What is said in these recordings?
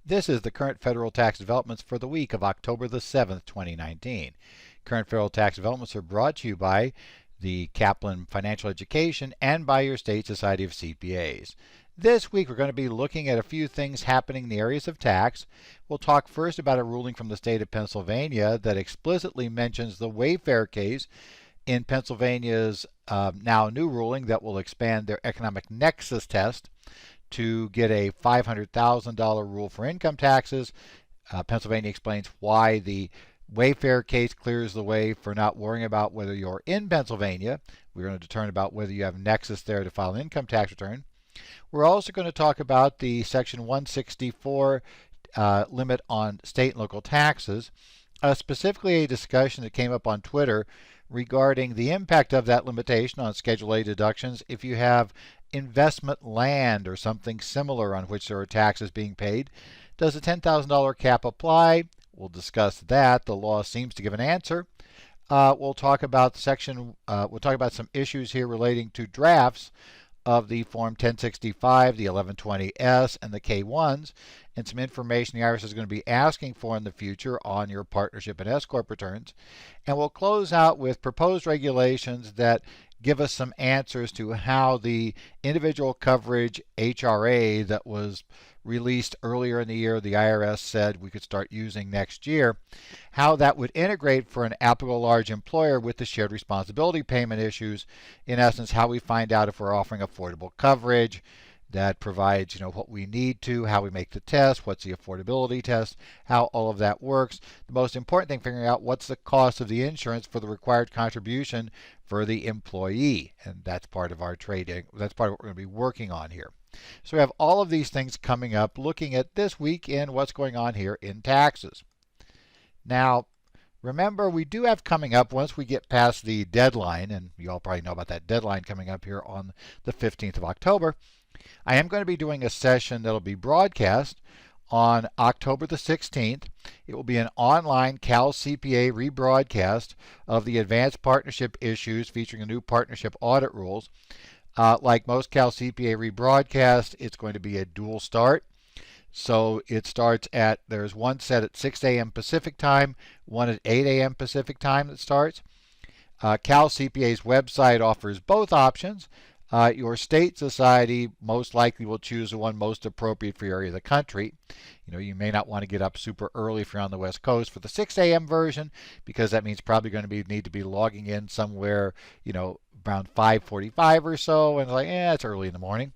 This is the current federal tax developments for the week of October the 7th, 2019. Current federal tax developments are brought to you by the Kaplan Financial Education and by your state society of CPAs. This week we're going to be looking at a few things happening in the areas of tax. We'll talk first about a ruling from the state of Pennsylvania that explicitly mentions the Wayfair case in Pennsylvania's now new ruling that will expand their economic nexus test to get a $500,000 rule for income taxes. Pennsylvania explains why the Wayfair case clears the way for not worrying about whether you're in Pennsylvania. We're going to determine about whether you have nexus there to file an income tax return. We're also going to talk about the Section 164 limit on state and local taxes, specifically a discussion that came up on Twitter regarding the impact of that limitation on Schedule A deductions if you have investment land or something similar on which there are taxes being paid. Does a $10,000 cap apply? We'll discuss that. The law seems to give an answer. We'll talk about some issues here relating to drafts of the Form 1065, the 1120S, and the K1s, and some information the IRS is going to be asking for in the future on your partnership and S-corp returns. And we'll close out with proposed regulations that give us some answers to how the individual coverage HRA that was released earlier in the year, the IRS said we could start using next year, how that would integrate for an applicable large employer with the shared responsibility payment issues. In essence, how we find out if we're offering affordable coverage that provides, what we need to, how we make the test, what's the affordability test, how all of that works. The most important thing, figuring out what's the cost of the insurance for the required contribution for the employee. And that's part of our trading. That's part of what we're going to be working on here. So we have all of these things coming up, looking at this week in what's going on here in taxes. Now, remember, we do have coming up, once we get past the deadline, and you all probably know about that deadline coming up here on the 15th of October, I am going to be doing a session that will be broadcast on October the 16th. It will be an online Cal CPA rebroadcast of the advanced partnership issues featuring the new partnership audit rules. Like most Cal CPA rebroadcasts, it's going to be a dual start. So it starts there's one set at 6 a.m. Pacific time, one at 8 a.m. Pacific time that starts. Cal CPA's website offers both options. Your state society most likely will choose the one most appropriate for your area of the country. You may not want to get up super early if you're on the West Coast for the 6 a.m. version, because that means probably going to need to be logging in somewhere, around 5:45 or so, and it's early in the morning.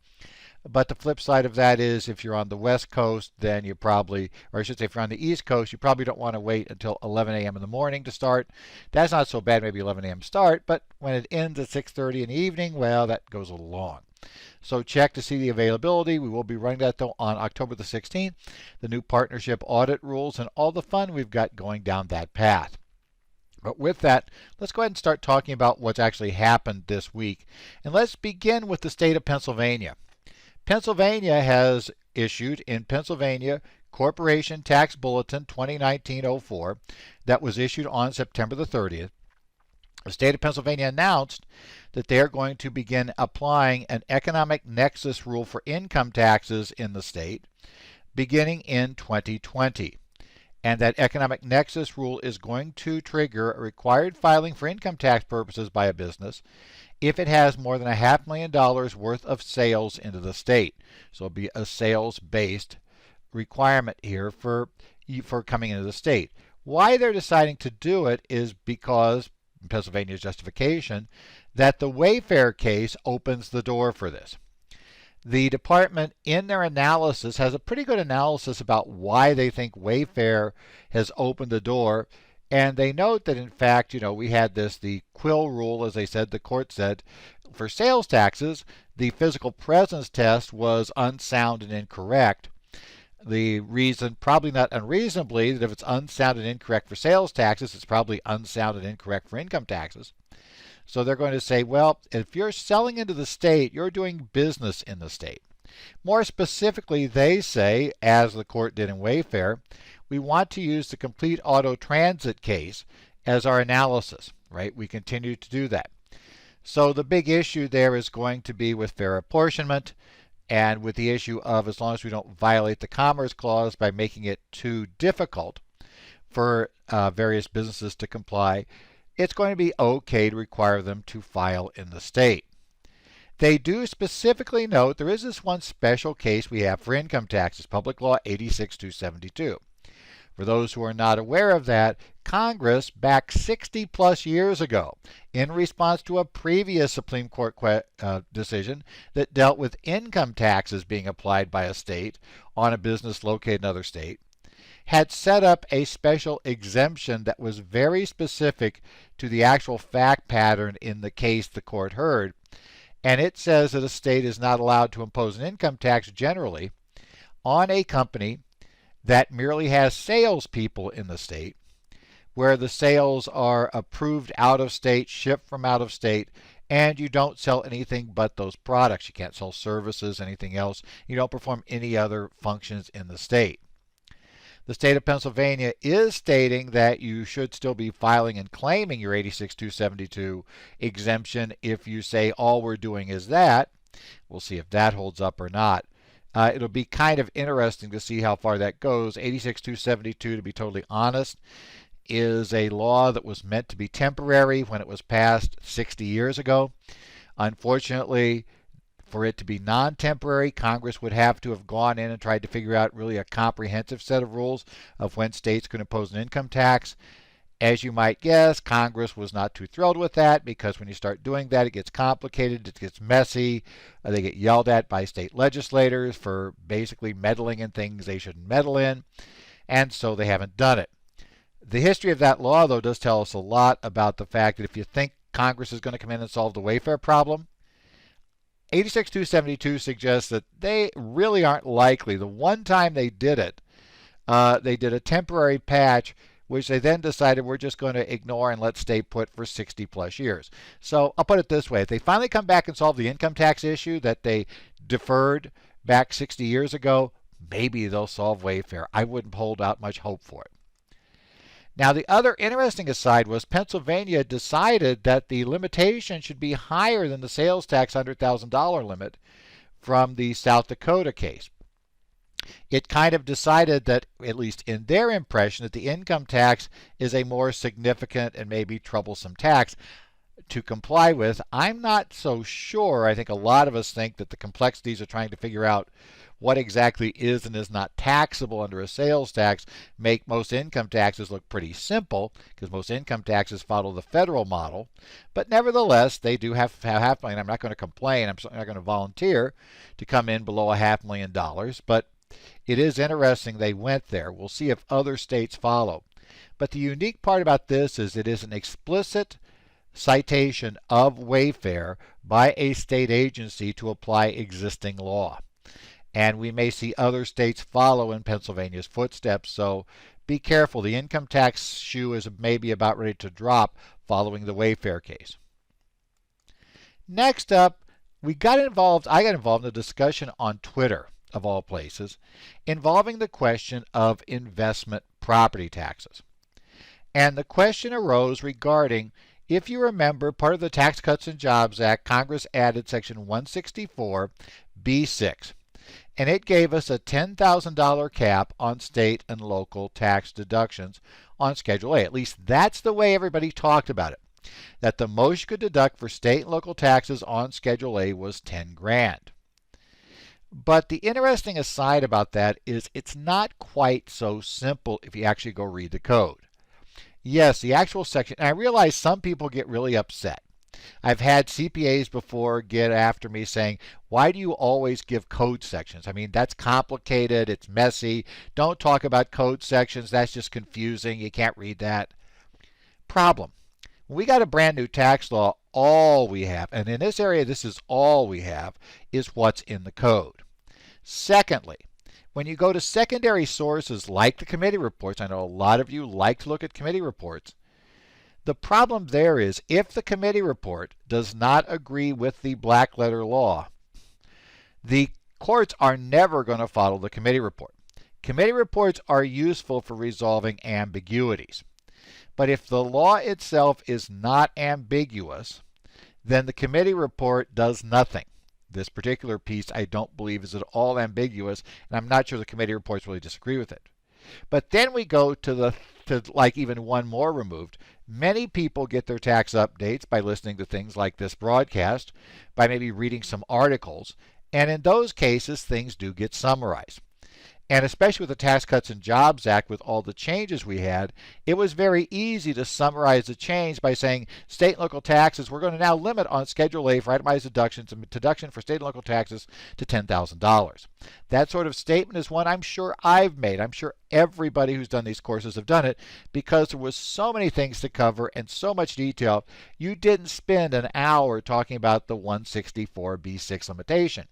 But the flip side of that is if you're on the West Coast, then you probably, or I should say if you're on the East Coast, you probably don't want to wait until 11 a.m. in the morning to start. That's not so bad, maybe 11 a.m. start, but when it ends at 6:30 in the evening, well, that goes a little long. So check to see the availability. We will be running that though on October the 16th, the new partnership audit rules and all the fun we've got going down that path. But with that, let's go ahead and start talking about what's actually happened this week. And let's begin with the state of Pennsylvania. Pennsylvania has issued in Pennsylvania Corporation Tax Bulletin 2019-04 that was issued on September the 30th. The state of Pennsylvania announced that they are going to begin applying an economic nexus rule for income taxes in the state beginning in 2020. And that economic nexus rule is going to trigger a required filing for income tax purposes by a business if it has more than $500,000 worth of sales into the state. So it'll be a sales-based requirement here for coming into the state. Why they're deciding to do it is because Pennsylvania's justification that the Wayfair case opens the door for this. The department, in their analysis, has a pretty good analysis about why they think Wayfair has opened the door. And they note that, in fact, we had the Quill rule, as they said, the court said, for sales taxes, the physical presence test was unsound and incorrect. The reason, probably not unreasonably, that if it's unsound and incorrect for sales taxes, it's probably unsound and incorrect for income taxes. So they're going to say, well, if you're selling into the state, you're doing business in the state. More specifically, they say, as the court did in Wayfair, we want to use the complete auto transit case as our analysis, right? We continue to do that. So the big issue there is going to be with fair apportionment And with the issue of as long as we don't violate the Commerce Clause by making it too difficult for various businesses to comply, it's going to be okay to require them to file in the state. They do specifically note there is this one special case we have for income taxes, Public Law 86-272. For those who are not aware of that, Congress, back 60 plus years ago, in response to a previous Supreme Court decision that dealt with income taxes being applied by a state on a business located in another state, had set up a special exemption that was very specific to the actual fact pattern in the case the court heard. And it says that a state is not allowed to impose an income tax generally on a company that merely has salespeople in the state, where the sales are approved out of state, shipped from out of state, and you don't sell anything but those products. You can't sell services, anything else. You don't perform any other functions in the state. The state of Pennsylvania is stating that you should still be filing and claiming your 86-272 exemption if you say all we're doing is that. We'll see if that holds up or not. It'll be kind of interesting to see how far that goes. 86-272, to be totally honest, is a law that was meant to be temporary when it was passed 60 years ago. Unfortunately, for it to be non-temporary, Congress would have to have gone in and tried to figure out really a comprehensive set of rules of when states could impose an income tax. As you might guess, Congress was not too thrilled with that, because when you start doing that, it gets complicated, it gets messy. They get yelled at by state legislators for basically meddling in things they shouldn't meddle in, and so they haven't done it. The history of that law, though, does tell us a lot about the fact that if you think Congress is going to come in and solve the Wayfair problem, 86-272 suggests that they really aren't likely. The one time they did it, they did a temporary patch, which they then decided we're just going to ignore and let stay put for 60 plus years. So I'll put it this way. If they finally come back and solve the income tax issue that they deferred back 60 years ago, maybe they'll solve Wayfair. I wouldn't hold out much hope for it. Now, the other interesting aside was Pennsylvania decided that the limitation should be higher than the sales tax $100,000 limit from the South Dakota case. It kind of decided that, at least in their impression, that the income tax is a more significant and maybe troublesome tax to comply with. I'm not so sure. I think a lot of us think that the complexities of trying to figure out what exactly is and is not taxable under a sales tax make most income taxes look pretty simple, because most income taxes follow the federal model. But nevertheless, they do have $500,000. I'm not going to complain. I'm certainly not going to volunteer to come in below $500,000. But it is interesting they went there. We'll see if other states follow. But the unique part about this is it is an explicit citation of Wayfair by a state agency to apply existing law. And we may see other states follow in Pennsylvania's footsteps, so be careful. The income tax shoe is maybe about ready to drop following the Wayfair case. Next up, I got involved in a discussion on Twitter, of all places, involving the question of investment property taxes. And the question arose regarding, if you remember, part of the Tax Cuts and Jobs Act, Congress added Section 164(b)(6). And it gave us a $10,000 cap on state and local tax deductions on Schedule A. At least that's the way everybody talked about it. That the most you could deduct for state and local taxes on Schedule A was $10,000. But the interesting aside about that is it's not quite so simple if you actually go read the code. Yes, the actual section, and I realize some people get really upset. I've had CPAs before get after me saying, why do you always give code sections? I mean, that's complicated, it's messy. Don't talk about code sections, that's just confusing, you can't read that. Problem. When we got a brand new tax law, all we have, and in this area this is all we have, is what's in the code. Secondly, when you go to secondary sources like the committee reports, I know a lot of you like to look at committee reports, the problem there is if the committee report does not agree with the black letter law, the courts are never going to follow the committee report. Committee reports are useful for resolving ambiguities. But if the law itself is not ambiguous, then the committee report does nothing. This particular piece I don't believe is at all ambiguous, and I'm not sure the committee reports really disagree with it. But then we go to like even one more removed. Many people get their tax updates by listening to things like this broadcast, by maybe reading some articles, and in those cases things do get summarized. And especially with the Tax Cuts and Jobs Act, with all the changes we had, it was very easy to summarize the change by saying state and local taxes, we're going to now limit on Schedule A for itemized deductions and deduction for state and local taxes to $10,000. That sort of statement is one I'm sure I've made. I'm sure everybody who's done these courses have done it, because there was so many things to cover and so much detail. You didn't spend an hour talking about the 164B6 limitation.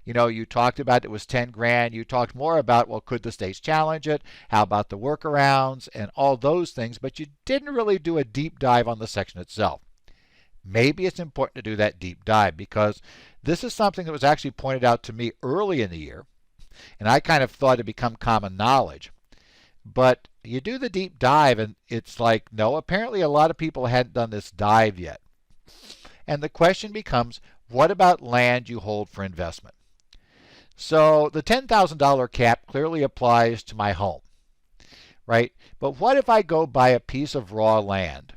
You know, you talked about it was 10 grand. You talked more about, well, could the states challenge it? How about the workarounds and all those things? But you didn't really do a deep dive on the section itself. Maybe it's important to do that deep dive, because this is something that was actually pointed out to me early in the year, and I kind of thought it become common knowledge. But you do the deep dive, and it's like, no, apparently a lot of people hadn't done this dive yet. And the question becomes, what about land you hold for investment? So the $10,000 cap clearly applies to my home, right? But what if I go buy a piece of raw land?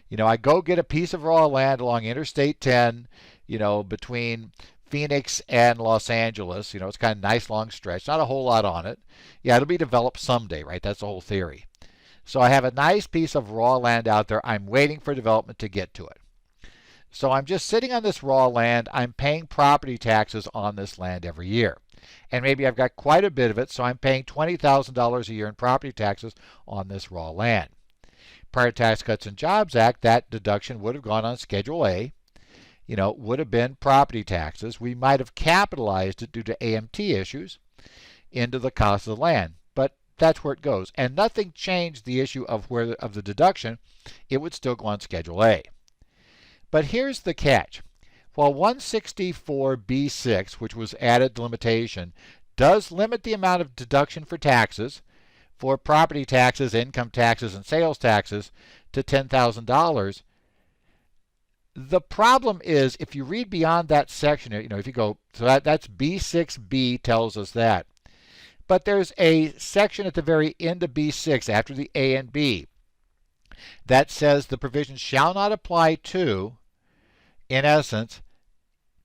You know, I go get a piece of raw land along Interstate 10, you know, between Phoenix and Los Angeles. You know, it's kind of a nice long stretch, not a whole lot on it. Yeah, it'll be developed someday, right? That's the whole theory. So I have a nice piece of raw land out there. I'm waiting for development to get to it. So I'm just sitting on this raw land. I'm paying property taxes on this land every year. And maybe I've got quite a bit of it, so I'm paying $20,000 a year in property taxes on this raw land. Prior to Tax Cuts and Jobs Act, that deduction would have gone on Schedule A. You know, would have been property taxes. We might have capitalized it due to AMT issues into the cost of the land. But that's where it goes. And nothing changed the issue of the deduction. It would still go on Schedule A. But here's the catch. While 164B6, which was added to limitation, does limit the amount of deduction for taxes, for property taxes, income taxes, and sales taxes to $10,000, the problem is if you read beyond that section, you know, if you go, so that's B6B tells us that. But there's a section at the very end of B6 after the A and B that says the provision shall not apply to, in essence,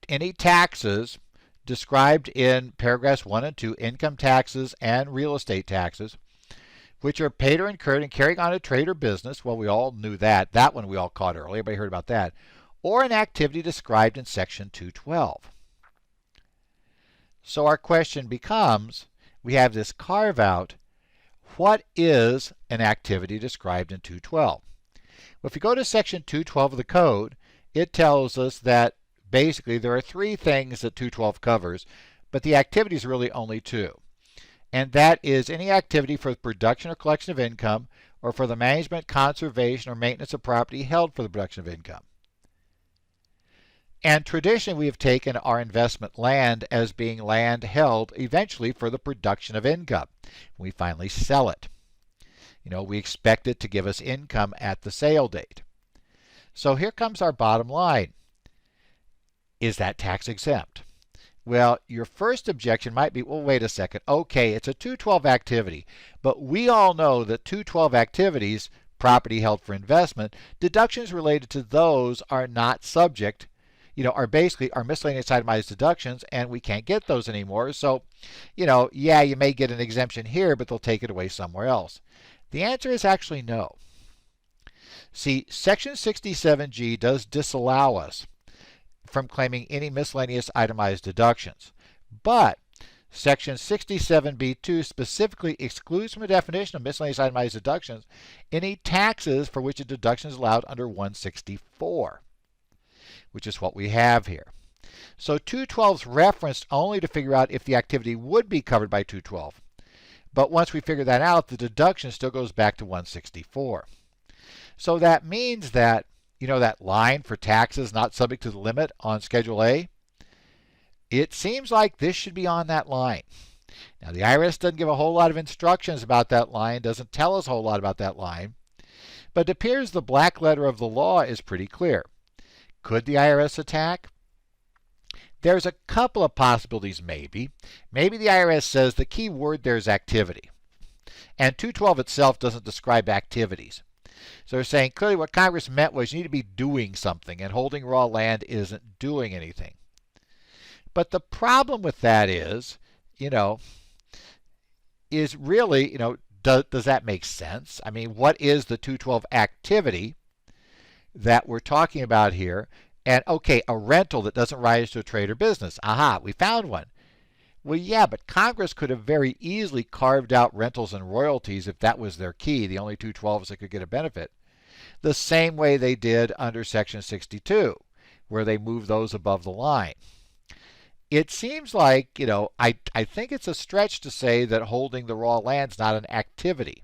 any taxes described in paragraphs 1 and 2, income taxes and real estate taxes, which are paid or incurred in carrying on a trade or business. Well, we all knew that. That one we all caught early. Everybody heard about that. Or an activity described in Section 212. So our question becomes, we have this carve out. What is an activity described in 212? Well, if you go to Section 212 of the Code, it tells us that basically there are three things that 212 covers, but the activity is really only two. And that is any activity for the production or collection of income, or for the management, conservation, or maintenance of property held for the production of income. And traditionally we have taken our investment land as being land held eventually for the production of income. We finally sell it. You know, we expect it to give us income at the sale date. So here comes our bottom line. Is that tax exempt? Well, your first objection might be, well, wait a second. Okay, it's a 212 activity, but we all know that 212 activities, property held for investment, deductions related to those are not subject, you know, are basically our miscellaneous itemized deductions, and we can't get those anymore. So, you know, yeah, you may get an exemption here, but they'll take it away somewhere else. The answer is actually no. See, Section 67G does disallow us from claiming any miscellaneous itemized deductions. But Section 67B2 specifically excludes from the definition of miscellaneous itemized deductions any taxes for which a deduction is allowed under 164, which is what we have here. So 212 is referenced only to figure out if the activity would be covered by 212. But once we figure that out, the deduction still goes back to 164. So that means that, you know, that line for taxes not subject to the limit on Schedule A, it seems like this should be on that line. Now, the IRS doesn't give a whole lot of instructions about that line, doesn't tell us a whole lot about that line, but it appears the black letter of the law is pretty clear. Could the IRS attack? There's a couple of possibilities maybe. Maybe the IRS says the key word there is activity. And 212 itself doesn't describe activities. So they're saying clearly what Congress meant was you need to be doing something, and holding raw land isn't doing anything. But the problem with that is really, does that make sense? I mean, what is the 212 activity that we're talking about here? And okay, a rental that doesn't rise to a trade or business. Aha, we found one. Well, yeah, but Congress could have very easily carved out rentals and royalties if that was their key, the only 212s that could get a benefit. The same way they did under Section 62, where they moved those above the line. It seems like, I think it's a stretch to say that holding the raw land is not an activity.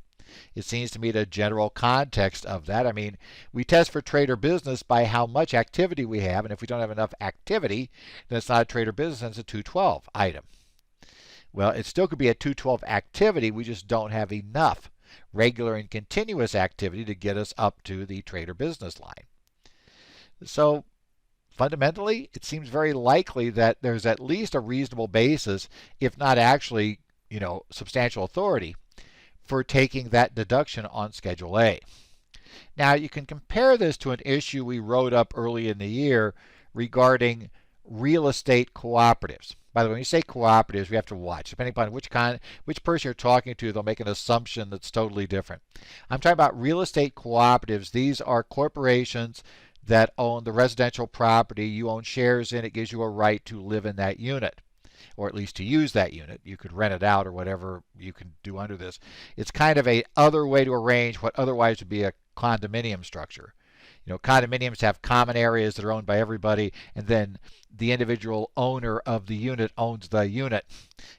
It seems to me the general context of that. I mean, we test for trade or business by how much activity we have, and if we don't have enough activity, then it's not a trade or business, and it's a 212 item. Well, it still could be a 212 activity, we just don't have enough regular and continuous activity to get us up to the trade or business line. So fundamentally, it seems very likely that there's at least a reasonable basis, if not actually, substantial authority, for taking that deduction on Schedule A. Now, you can compare this to an issue we wrote up early in the year regarding real estate cooperatives. By the way, when you say cooperatives, we have to watch. Depending upon which person you're talking to, they'll make an assumption that's totally different. I'm talking about real estate cooperatives. These are corporations that own the residential property. You own shares in it. It gives you a right to live in that unit, or at least to use that unit. You could rent it out or whatever you can do under this. It's kind of a other way to arrange what otherwise would be a condominium structure. Condominiums have common areas that are owned by everybody, and then the individual owner of the unit owns the unit.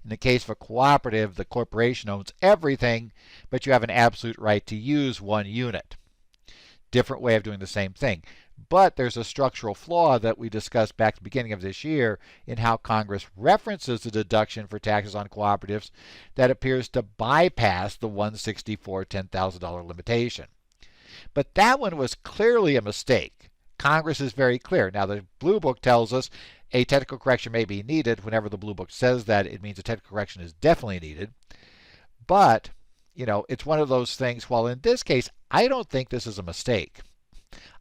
In the case of a cooperative, the corporation owns everything, but you have an absolute right to use one unit. Different way of doing the same thing. But there's a structural flaw that we discussed back at the beginning of this year in how Congress references the deduction for taxes on cooperatives that appears to bypass the 164 $10,000 limitation. But that one was clearly a mistake. Congress is very clear. Now, the Blue Book tells us a technical correction may be needed. Whenever the Blue Book says that, it means a technical correction is definitely needed. But, it's one of those things, while in this case, I don't think this is a mistake.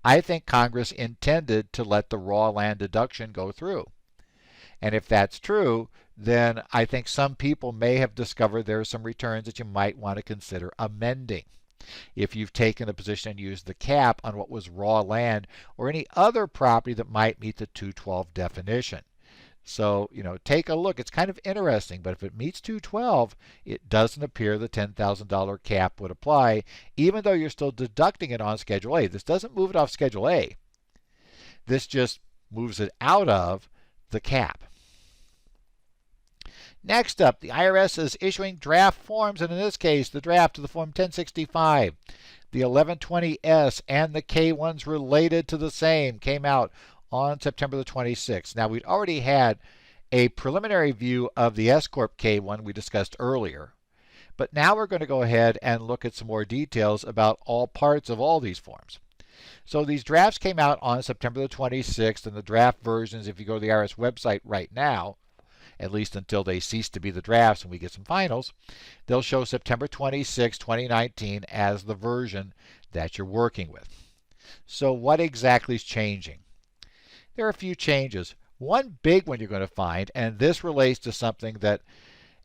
I think Congress intended to let the raw land deduction go through. And if that's true, then I think some people may have discovered there are some returns that you might want to consider amending. If you've taken the position and used the cap on what was raw land or any other property that might meet the 212 definition. So, take a look. It's kind of interesting, but if it meets 212, it doesn't appear the $10,000 cap would apply, even though you're still deducting it on Schedule A. This doesn't move it off Schedule A. This just moves it out of the cap. Next up, the IRS is issuing draft forms, and in this case, the draft to the Form 1065, the 1120S, and the K1s related to the same came out on September the 26th. Now, we'd already had a preliminary view of the S-Corp K1 we discussed earlier, but now we're going to go ahead and look at some more details about all parts of all these forms. So these drafts came out on September the 26th, and the draft versions, if you go to the IRS website right now, at least until they cease to be the drafts and we get some finals, they'll show September 26, 2019 as the version that you're working with. So what exactly is changing? There are a few changes. One big one you're going to find, and this relates to something that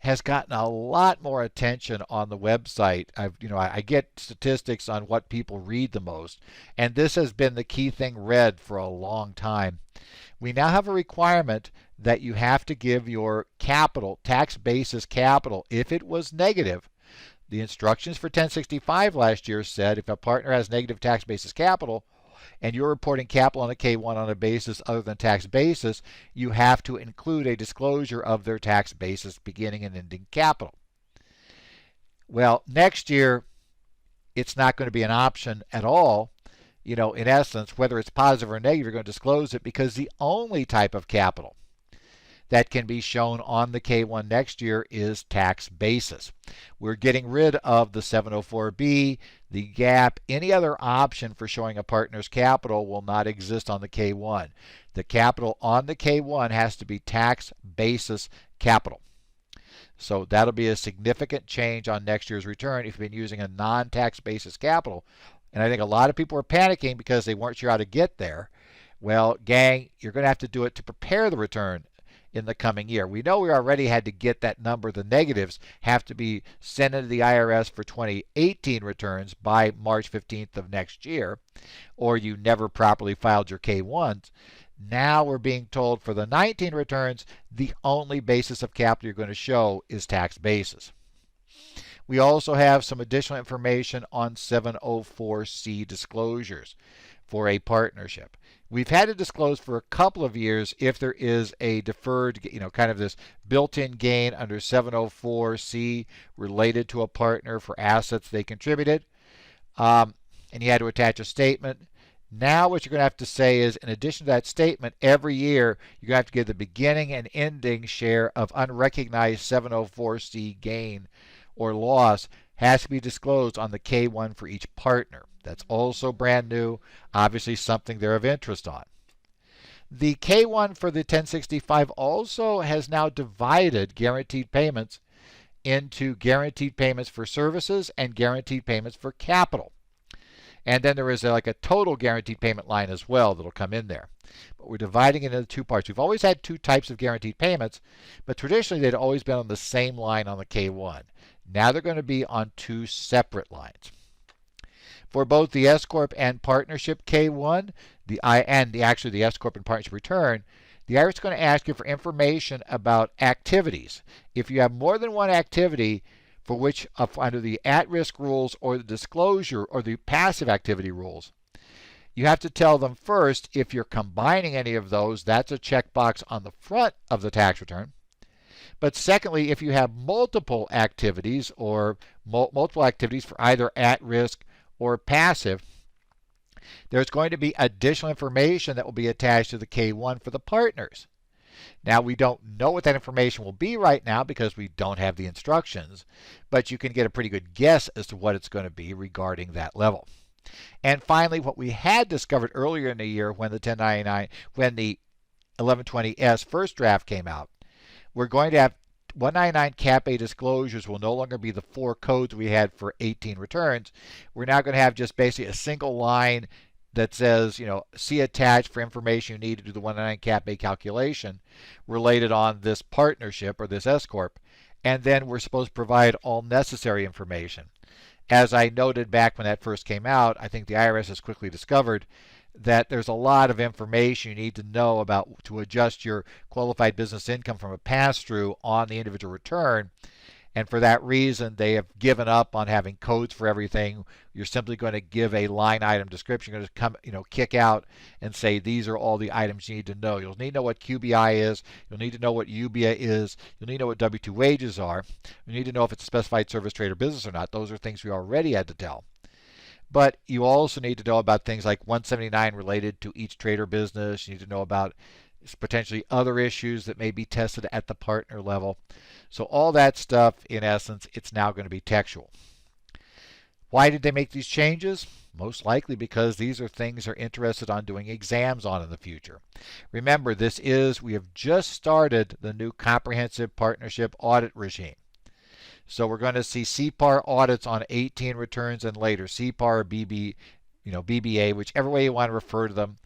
has gotten a lot more attention on the website. I get statistics on what people read the most, and this has been the key thing read for a long time. We now have a requirement that you have to give your capital, tax basis capital, if it was negative. The instructions for 1065 last year said if a partner has negative tax basis capital and you're reporting capital on a K1 on a basis other than tax basis, you have to include a disclosure of their tax basis beginning and ending capital. Well, next year, it's not going to be an option at all. In essence, whether it's positive or negative, you're going to disclose it because the only type of capital that can be shown on the K1 next year is tax basis. We're getting rid of the 704B, the gap. Any other option for showing a partner's capital will not exist on the K1. The capital on the K1 has to be tax basis capital. So that'll be a significant change on next year's return if you've been using a non-tax basis capital. And I think a lot of people are panicking because they weren't sure how to get there. Well, gang, you're going to have to do it to prepare the return in the coming year. We know we already had to get that number. The negatives have to be sent into the IRS for 2018 returns by March 15th of next year, or you never properly filed your K1s. Now we're being told for the 19 returns, the only basis of capital you're going to show is tax basis. We also have some additional information on 704C disclosures for a partnership. We've had to disclose for a couple of years if there is a deferred, kind of this built-in gain under 704C related to a partner for assets they contributed. And you had to attach a statement. Now what you're going to have to say is, in addition to that statement, every year you're going to have to give the beginning and ending share of unrecognized 704C gain or loss has to be disclosed on the K1 for each partner. That's also brand new, obviously something they're of interest on. The K1 for the 1065 also has now divided guaranteed payments into guaranteed payments for services and guaranteed payments for capital. And then there is like a total guaranteed payment line as well that'll come in there. But we're dividing it into two parts. We've always had two types of guaranteed payments, but traditionally they'd always been on the same line on the K1. Now they're going to be on two separate lines. For both the S Corp and partnership K1, the S Corp and partnership return, the IRS is going to ask you for information about activities. If you have more than one activity for which under the at-risk rules or the disclosure or the passive activity rules, you have to tell them first if you're combining any of those. That's a checkbox on the front of the tax return. But secondly, if you have multiple activities or multiple activities for either at-risk or passive, there's going to be additional information that will be attached to the K1 for the partners. Now, we don't know what that information will be right now because we don't have the instructions, but you can get a pretty good guess as to what it's going to be regarding that level. And finally, what we had discovered earlier in the year when the 1120S first draft came out, we're going to have 199 Cap A disclosures will no longer be the 4 codes we had for 18 returns. We're now going to have just basically a single line that says, see attached for information you need to do the 199 Cap A calculation related on this partnership or this S Corp. And then we're supposed to provide all necessary information. As I noted back when that first came out, I think the IRS has quickly discovered that there's a lot of information you need to know about to adjust your qualified business income from a pass-through on the individual return. And for that reason, they have given up on having codes for everything. You're simply going to give a line item description. You're going to kick out and say these are all the items you need to know. You'll need to know what QBI is. You'll need to know what UBIA is. You'll need to know what W-2 wages are. You need to know if it's a specified service, trade, or business or not. Those are things we already had to tell. But you also need to know about things like 179 related to each trade or business. You need to know about potentially other issues that may be tested at the partner level. So all that stuff, in essence, it's now going to be textual. Why did they make these changes? Most likely because these are things they're interested on doing exams on in the future. Remember, we have just started the new comprehensive partnership audit regime. So we're going to see CPAR audits on 18 returns and later, CPAR or BBA, whichever way you want to refer to them.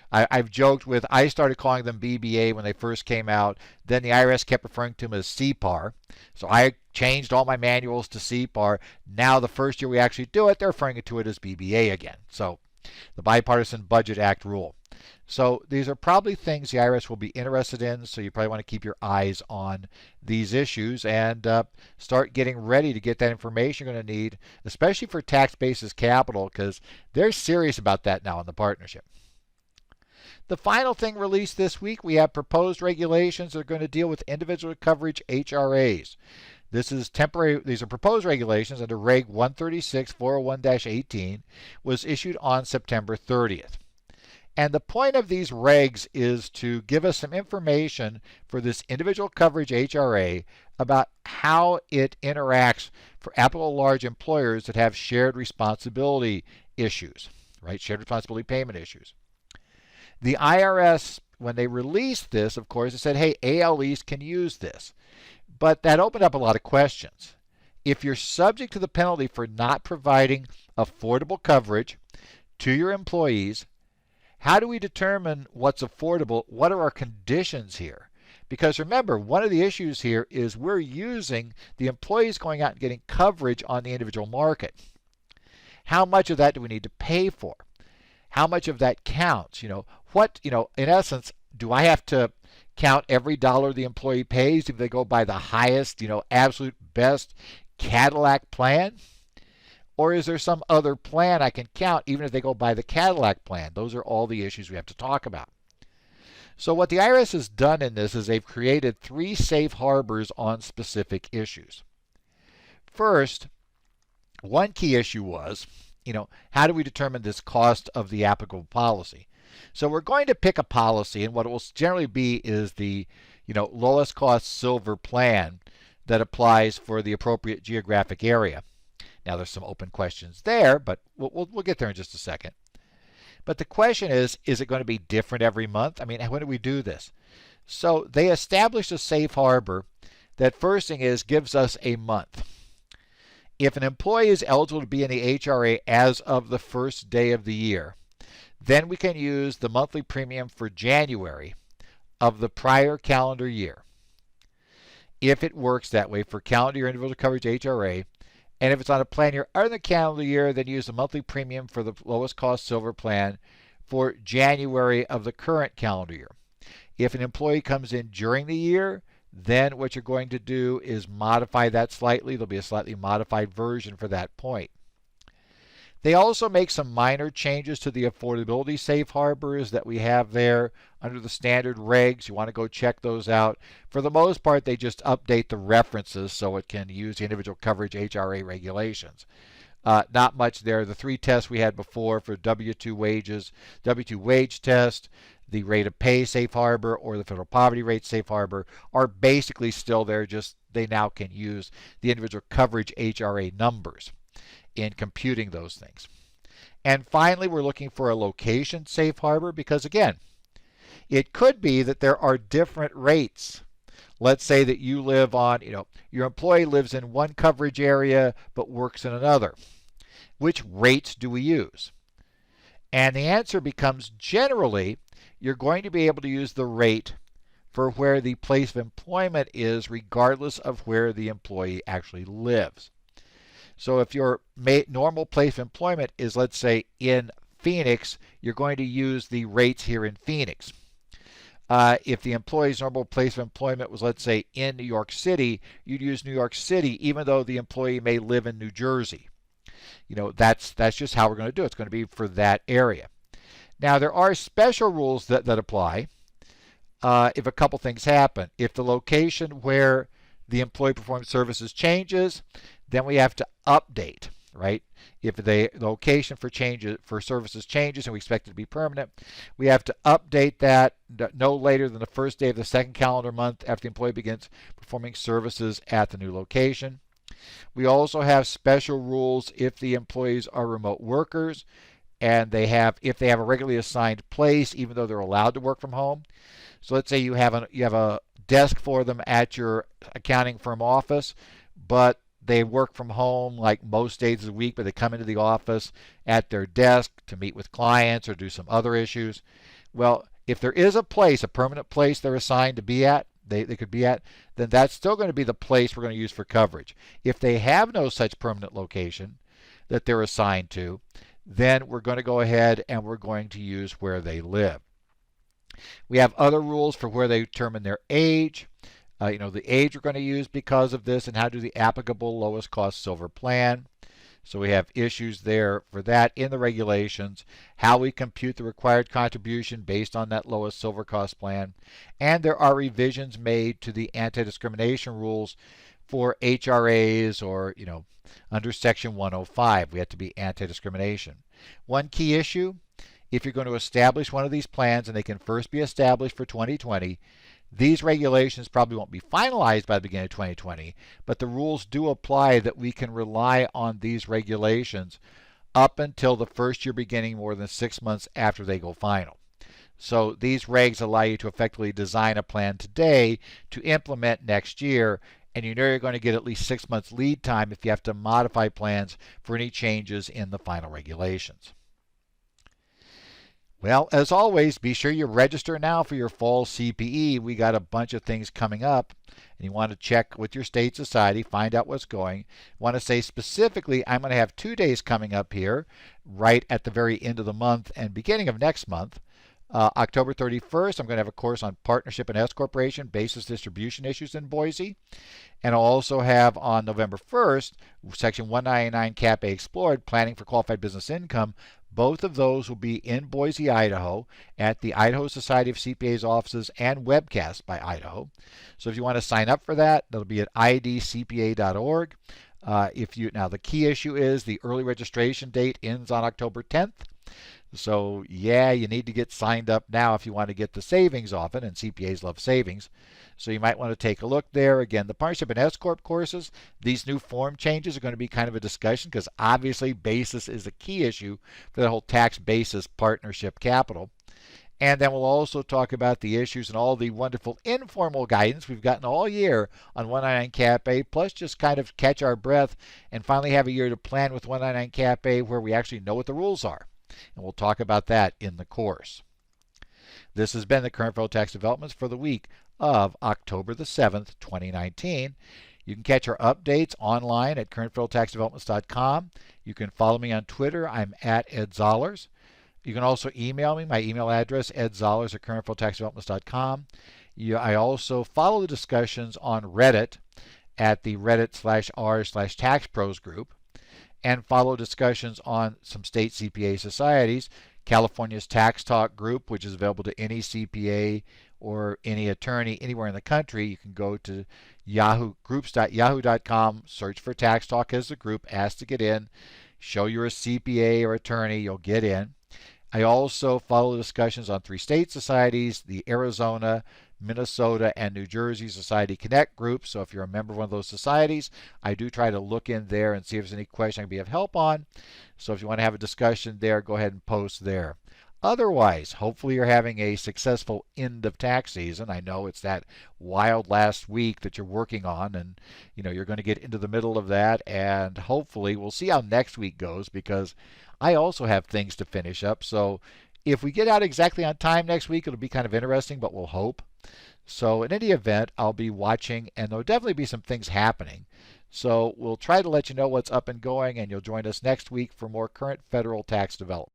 I've joked I started calling them BBA when they first came out. Then the IRS kept referring to them as CPAR. So I changed all my manuals to CPAR. Now the first year we actually do it, they're referring to it as BBA again. So the Bipartisan Budget Act rule. So these are probably things the IRS will be interested in, so you probably want to keep your eyes on these issues and start getting ready to get that information you're going to need, especially for tax basis capital, because they're serious about that now in the partnership. The final thing released this week, we have proposed regulations that are going to deal with individual coverage HRAs. These are proposed regulations under Reg 136-401-18, was issued on September 30th. And the point of these regs is to give us some information for this individual coverage HRA about how it interacts for applicable large employers that have shared responsibility issues, right? Shared responsibility payment issues. The IRS, when they released this, of course, it said, hey, ALEs can use this. But that opened up a lot of questions. If you're subject to the penalty for not providing affordable coverage to your employees, how do we determine what's affordable? What are our conditions here? Because remember, one of the issues here is we're using the employees going out and getting coverage on the individual market. How much of that do we need to pay for? How much of that counts? In essence, do I have to count every dollar the employee pays if they go by the highest, absolute best Cadillac plan? Or is there some other plan I can count even if they go by the Cadillac plan? Those are all the issues we have to talk about. So what the IRS has done in this is they've created 3 safe harbors on specific issues. First, one key issue was, how do we determine this cost of the applicable policy? So we're going to pick a policy, and what it will generally be is the, lowest cost silver plan that applies for the appropriate geographic area. Now there's some open questions there, but we'll get there in just a second. But the question is it going to be different every month? I mean, when do we do this? So they established a safe harbor that first thing is gives us a month. If an employee is eligible to be in the HRA as of the first day of the year, then we can use the monthly premium for January of the prior calendar year. If it works that way for calendar year individual coverage HRA, and if it's on a plan year other than calendar year, then use the monthly premium for the lowest cost silver plan for January of the current calendar year. If an employee comes in during the year, then what you're going to do is modify that slightly. There'll be a slightly modified version for that point. They also make some minor changes to the affordability safe harbors that we have there under the standard regs. You want to go check those out. For the most part, they just update the references so it can use the individual coverage HRA regulations. Not much there. The 3 tests we had before for W-2 wages, W-2 wage test, the rate of pay safe harbor, or the federal poverty rate safe harbor are basically still there, just they now can use the individual coverage HRA numbers in computing those things. And finally, we're looking for a location safe harbor because, again, it could be that there are different rates. Let's say that you live on, your employee lives in one coverage area but works in another. Which rates do we use? And the answer becomes generally, you're going to be able to use the rate for where the place of employment is regardless of where the employee actually lives. So if your normal place of employment is, let's say, in Phoenix, you're going to use the rates here in Phoenix. If the employee's normal place of employment was, let's say, in New York City, you'd use New York City even though the employee may live in New Jersey. That's just how we're going to do it. It's going to be for that area. Now, there are special rules that apply if a couple things happen. If the location where the employee performs services changes, then we have to update, right? If the location for services changes and we expect it to be permanent, we have to update that no later than the first day of the second calendar month after the employee begins performing services at the new location. We also have special rules if the employees are remote workers and if they have a regularly assigned place, even though they're allowed to work from home. So let's say you have a desk for them at your accounting firm office, but they work from home like most days of the week, but they come into the office at their desk to meet with clients or do some other issues. Well, if there is a permanent place they're assigned to be at, they could be at, then that's still going to be the place we're going to use for coverage. If they have no such permanent location that they're assigned to, then we're going to go ahead and we're going to use where they live. We have other rules for where they determine their age. The age we're going to use because of this and how to do the applicable lowest cost silver plan. So we have issues there for that in the regulations, how we compute the required contribution based on that lowest silver cost plan. And there are revisions made to the anti-discrimination rules for HRAs or, under Section 105. We have to be anti-discrimination. One key issue if you're going to establish one of these plans, and they can first be established for 2020, these regulations probably won't be finalized by the beginning of 2020, but the rules do apply that we can rely on these regulations up until the first year beginning more than 6 months after they go final. So these regs allow you to effectively design a plan today to implement next year, and you know you're going to get at least 6 months lead time if you have to modify plans for any changes in the final regulations. Well, as always, be sure you register now for your fall CPE. We got a bunch of things coming up, and you want to check with your state society, find out what's going. Want to say specifically, I'm going to have 2 days coming up here right at the very end of the month and beginning of next month. October 31st, I'm going to have a course on partnership and S corporation basis distribution issues in Boise. And I'll also have on November 1st, Section 199 Cap A Explored, Planning for Qualified Business Income. Both of those will be in Boise, Idaho, at the Idaho Society of CPAs offices and webcast by Idaho. So if you want to sign up for that, that'll be at idcpa.org. Now the key issue is the early registration date ends on October 10th. So yeah, you need to get signed up now if you want to get the savings often, and CPAs love savings. So you might want to take a look there. Again, the Partnership and S Corp courses, these new form changes are going to be kind of a discussion because obviously basis is a key issue for the whole tax basis partnership capital. And then we'll also talk about the issues and all the wonderful informal guidance we've gotten all year on 199 Cap A, plus just kind of catch our breath and finally have a year to plan with 199 Cap A where we actually know what the rules are. And we'll talk about that in the course. This has been the Current Federal Tax Developments for the week of October the 7th, 2019. You can catch our updates online at currentfederaltaxdevelopments.com. You can follow me on Twitter. I'm at Ed Zollers. You can also email me. My email address, edzollers at currentfederaltaxdevelopments.com. I also follow the discussions on Reddit at the reddit/r/taxpros group, and follow discussions on some state CPA societies. California's Tax Talk group, which is available to any CPA or any attorney anywhere in the country. You can go to groups.yahoo.com, search for Tax Talk as the group, ask to get in, show you're a CPA or attorney, you'll get in. I also follow discussions on 3 state societies, the Arizona, Minnesota, and New Jersey Society Connect groups. So if you're a member of one of those societies, I do try to look in there and see if there's any question I can be of help on. So if you want to have a discussion there, go ahead and post there. Otherwise, hopefully you're having a successful end of tax season. I know it's that wild last week that you're working on, and you're going to get into the middle of that, and hopefully we'll see how next week goes, because I also have things to finish up. So if we get out exactly on time next week, it'll be kind of interesting, but we'll hope. So in any event, I'll be watching, and there'll definitely be some things happening. So we'll try to let you know what's up and going, and you'll join us next week for more current federal tax development.